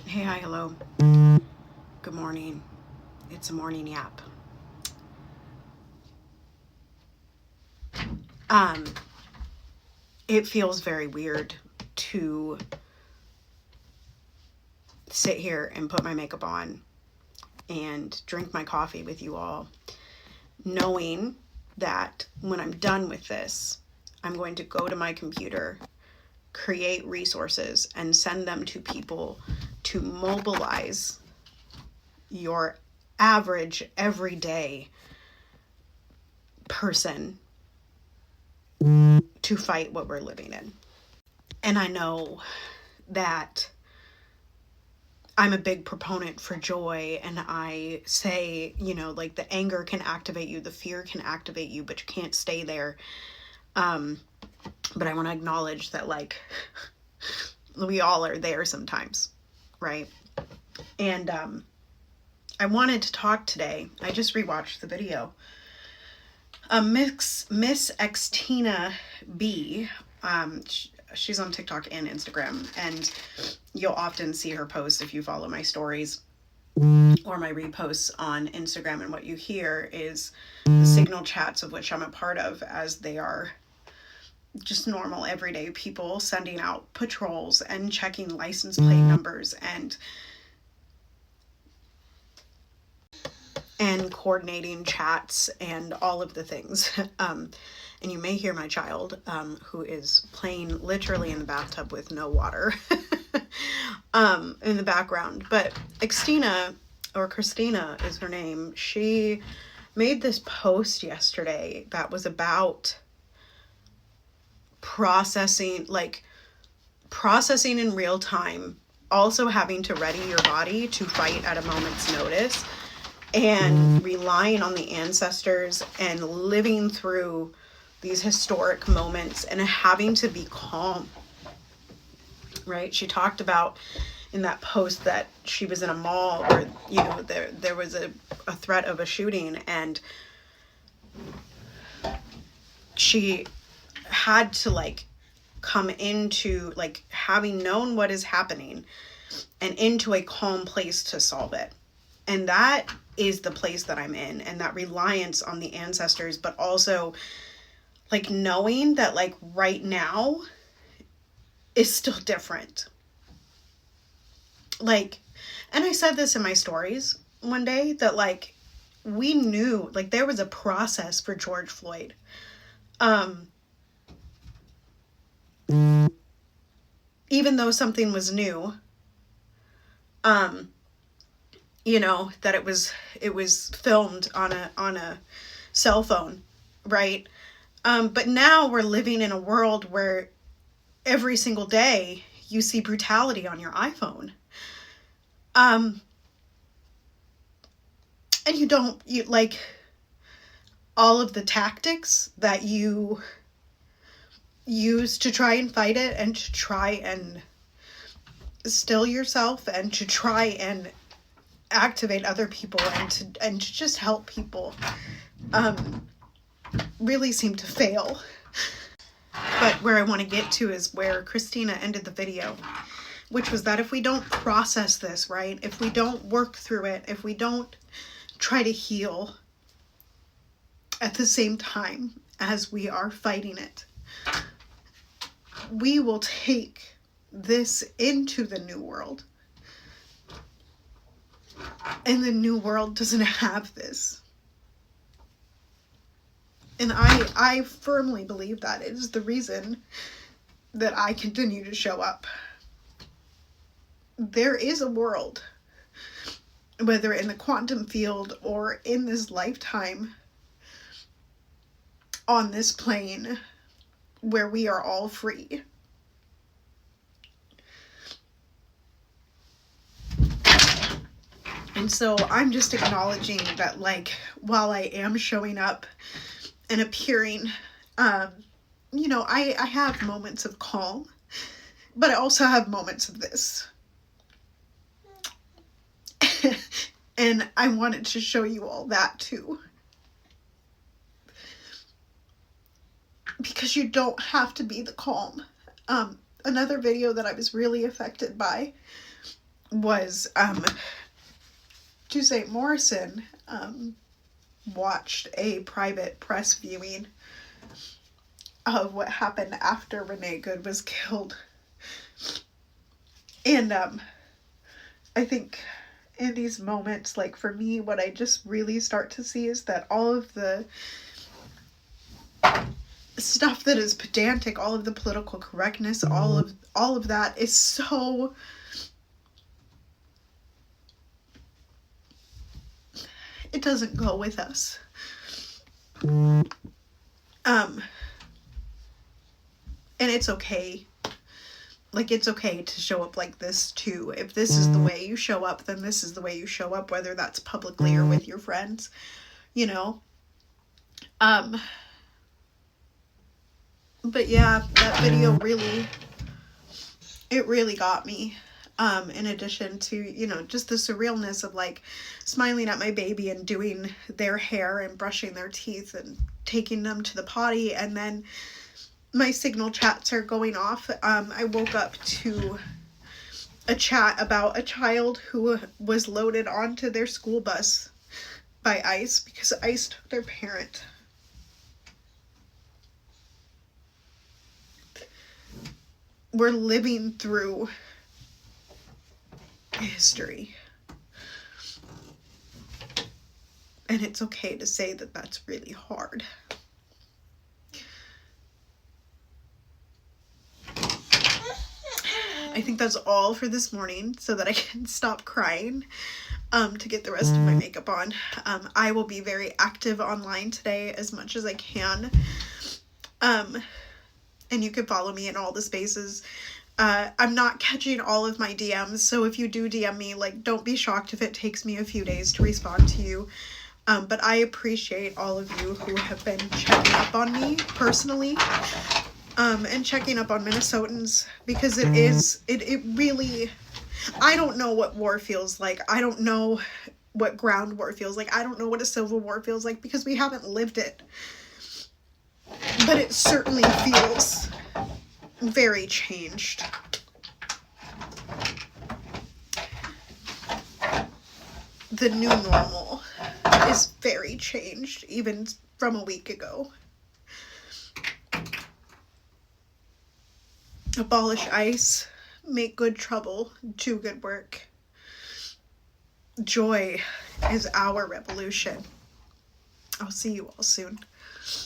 Hey, hi, hello. Good morning. It's a morning yap. Um, it feels very weird to sit here and put my makeup on and drink my coffee with you all, knowing that when I'm done with this, I'm going to go to my computer, create resources, and send them to people to mobilize your average, everyday person to fight what we're living in. And I know that I'm a big proponent for joy, and I say, like the anger can activate you, the fear can activate you, but you can't stay there. But I want to acknowledge that, like, we all are there sometimes, right? And I wanted to talk today. I just rewatched the video. Miss Xtina B. She's on TikTok and Instagram, and you'll often see her post if you follow my stories or my reposts on Instagram. And what you hear is the signal chats of which I'm a part of, as they are just normal everyday people sending out patrols and checking license plate numbers and coordinating chats and all of the things. And you may hear my child, who is playing literally in the bathtub with no water in the background. But Xtina, or Christina is her name, she made this post yesterday that was about processing in real time, also having to ready your body to fight at a moment's notice, and relying on the ancestors and living through these historic moments and having to be calm, right? She talked about in that post that she was in a mall where, there was a threat of a shooting, and she had to come into having known what is happening and into a calm place to solve it. And that is the place that I'm in, and that reliance on the ancestors, but also knowing that right now is still different. And I said this in my stories one day, that we knew there was a process for George Floyd. Even though something was new, that it was filmed on a cell phone, right? But now we're living in a world where every single day you see brutality on your iPhone. And you all of the tactics that you use to try and fight it, and to try and still yourself, and to try and activate other people, and to just help people, really seem to fail. But where I want to get to is where Christina ended the video, which was that if we don't process this, right, if we don't work through it, if we don't try to heal at the same time as we are fighting it, we will take this into the new world. And the new world doesn't have this. And I firmly believe that it is the reason that I continue to show up. There is a world, whether in the quantum field or in this lifetime, on this plane, where we are all free. And so I'm just acknowledging that, while I am showing up and appearing, I have moments of calm, but I also have moments of this. And I wanted to show you all that too. Because you don't have to be the calm. Another video that I was really affected by was to St. Morrison watched a private press viewing of what happened after Renee Good was killed. And I think in these moments, like for me, what I just really start to see is that all of the stuff that is pedantic, all of the political correctness, all of that is so it doesn't go with us. And it's okay. Like, it's okay to show up like this too. If this is the way you show up, then this is the way you show up, whether that's publicly or with your friends, you know. But yeah, that video really got me. In addition to, you know, just the surrealness of like smiling at my baby and doing their hair and brushing their teeth and taking them to the potty, and then my Signal chats are going off. I woke up to a chat about a child who was loaded onto their school bus by ICE because ICE took their parent. We're living through history. And it's okay to say that that's really hard. I think that's all for this morning so that I can stop crying to get the rest of my makeup on. I will be very active online today as much as I can. And you can follow me in all the spaces. I'm not catching all of my DMs, so if you do DM me, like, don't be shocked if it takes me a few days to respond to you. But I appreciate all of you who have been checking up on me personally. And checking up on Minnesotans, because it really, I don't know what war feels like. I don't know what ground war feels like. I don't know what a civil war feels like because we haven't lived it. But it certainly feels very changed. The new normal is very changed, even from a week ago. Abolish ICE, make good trouble, do good work. Joy is our revolution. I'll see you all soon.